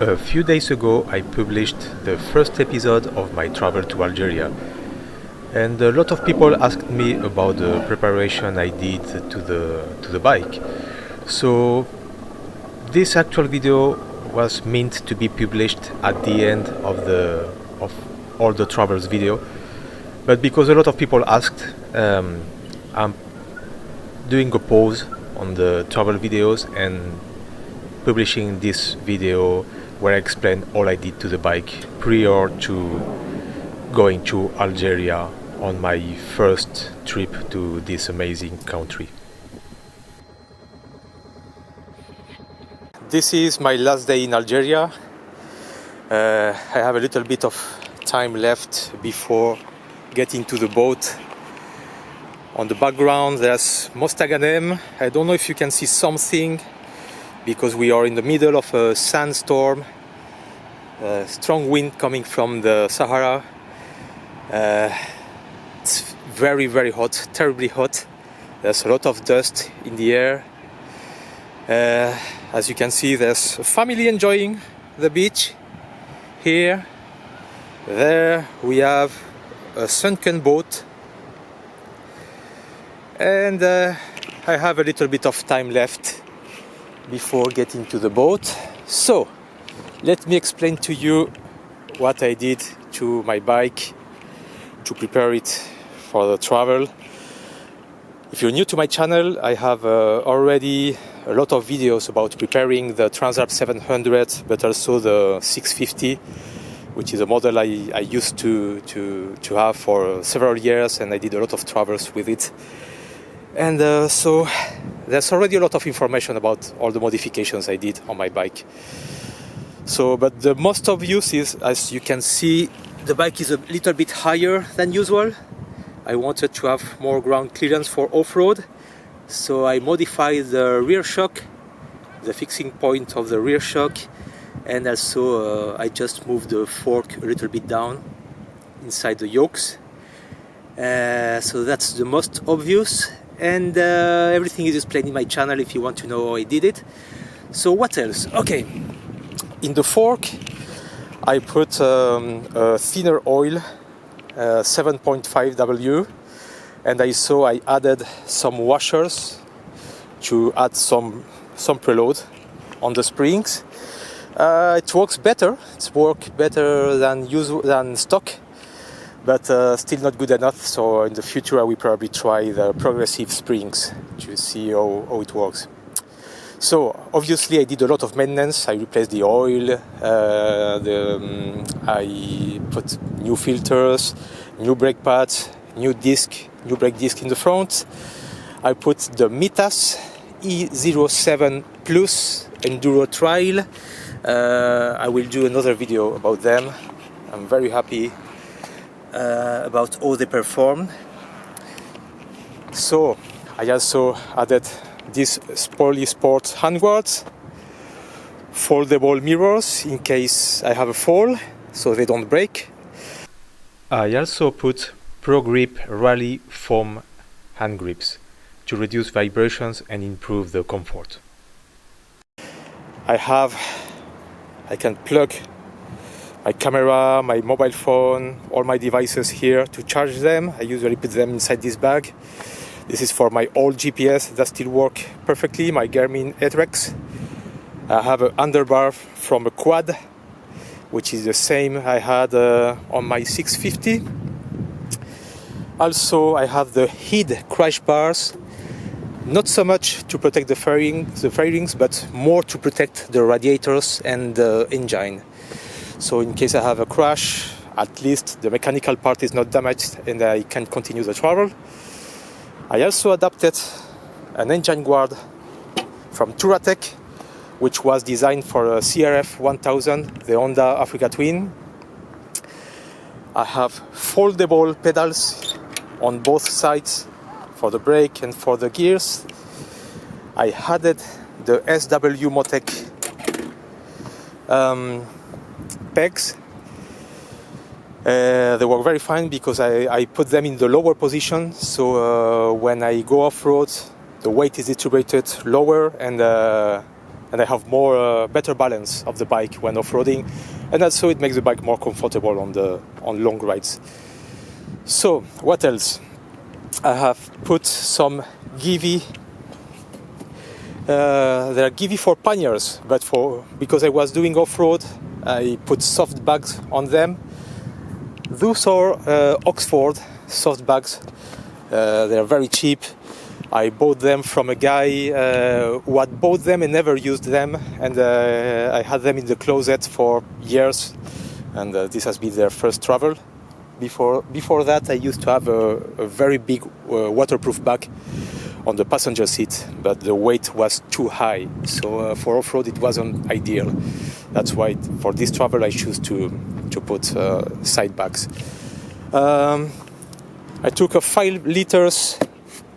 A few days ago I published the first episode of my travel to Algeria, and a lot of people asked me about the preparation I did to the bike. So this actual video was meant to be published at the end of all the travels video, but because a lot of people asked, I'm doing a pause on the travel videos and publishing this video where I explain all I did to the bike prior to going to Algeria on my first trip to this amazing country. This is my last day in Algeria. I have a little bit of time left before getting to the boat. On the background there's Mostaganem. I don't know if you can see something because we are in the middle of a sandstorm, strong wind coming from the Sahara. It's very hot, terribly hot. There's a lot of dust in the air. As you can see, there's a family enjoying the beach. Here, there we have a sunken boat, and I have a little bit of time left before getting to the boat. So let me explain to you what I did to my bike to prepare it for the travel. If you're new to my channel, I have already a lot of videos about preparing the Transalp 700, but also the 650, which is a model I used to have for several years, and I did a lot of travels with it. And so there's already a lot of information about all the modifications I did on my bike. So, but the most obvious is, as you can see, the bike is a little bit higher than usual. I wanted to have more ground clearance for off-road, so I modified the rear shock, the fixing point of the rear shock, and also I just moved the fork a little bit down inside the yokes. So that's the most obvious, and everything is explained in my channel if you want to know how I did it. So what else? Okay, in the fork I put a thinner oil, 7.5W, and I added some washers to add some preload on the springs. It works better. It's better than stock, but still not good enough. So in the future I will probably try the progressive springs to see how it works. So obviously I did a lot of maintenance. I replaced the oil, I put new filters, new brake pads, new brake disc in the front. I put the Mitas E07 Plus Enduro Trail. I will do another video about them. I'm very happy about how they perform. So I also added these Sport handguards, foldable mirrors in case I have a fall, so they don't break. I also put Pro Grip Rally foam hand grips to reduce vibrations and improve the comfort. I can plug my camera, my mobile phone, all my devices here to charge them. I usually put them inside this bag. This is for my old GPS that still work perfectly, my Garmin Etrex. I have an underbar from a quad, which is the same I had on my 650. Also, I have the HID crash bars, not so much to protect the fairings, but more to protect the radiators and the engine. So in case I have a crash, at least the mechanical part is not damaged and I can continue the travel. I also adapted an engine guard from Touratech, which was designed for a CRF 1000, the Honda Africa Twin. I have foldable pedals on both sides for the brake and for the gears. I added the SW Motec pegs. They work very fine because I put them in the lower position, so when I go off-road the weight is distributed lower and and I have more better balance of the bike when off-roading, and also it makes the bike more comfortable on long rides. So what else? I have put some Givi. They are Givi for panniers, but because I was doing off-road, I put soft bags on them. Those are Oxford soft bags. They are very cheap. I bought them from a guy who had bought them and never used them, and I had them in the closet for years, and this has been their first travel. Before that, I used to have a very big waterproof bag on the passenger seat, but the weight was too high, so for off-road it wasn't ideal. That's why for this travel I choose to put side bags. I took a 5 liters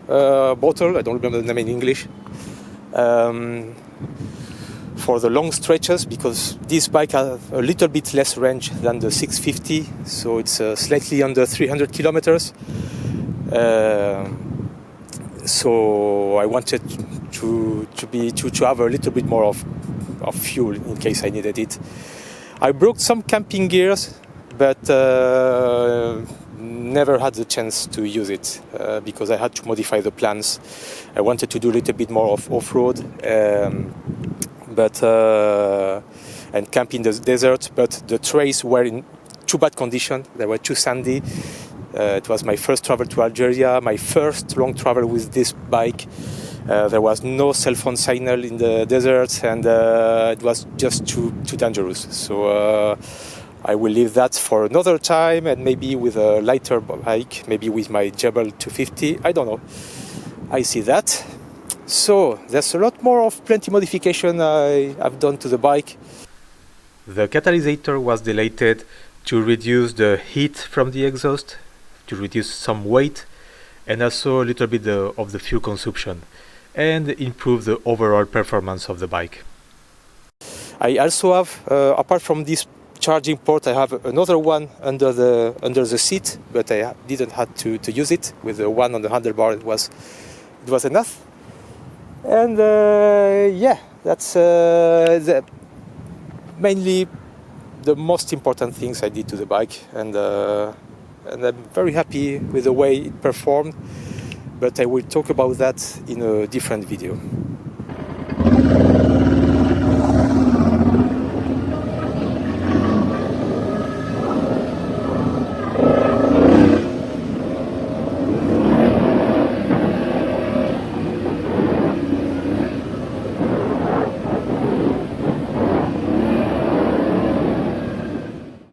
bottle, I don't remember the name in English, for the long stretches, because this bike has a little bit less range than the 650, so it's slightly under 300 kilometers. So I wanted to have a little bit more of fuel in case I needed it. I broke some camping gears, but never had the chance to use it because I had to modify the plans. I wanted to do a little bit more of off-road and camp in the desert, but the trails were in too bad condition. They were too sandy. It was my first travel to Algeria, my first long travel with this bike. There was no cell phone signal in the desert, and it was just too dangerous. So I will leave that for another time, and maybe with a lighter bike, maybe with my Jebel 250. I don't know. I see that. So there's a lot more of plenty modification I've done to the bike. The catalysator was delated to reduce the heat from the exhaust, to reduce some weight, and also a little bit of the fuel consumption, and improve the overall performance of the bike. I also have, apart from this charging port, I have another one under the seat, but I didn't have to use it. With the one on the handlebar, it was enough. And yeah, that's mainly the most important things I did to the bike, and I'm very happy with the way it performed, but I will talk about that in a different video.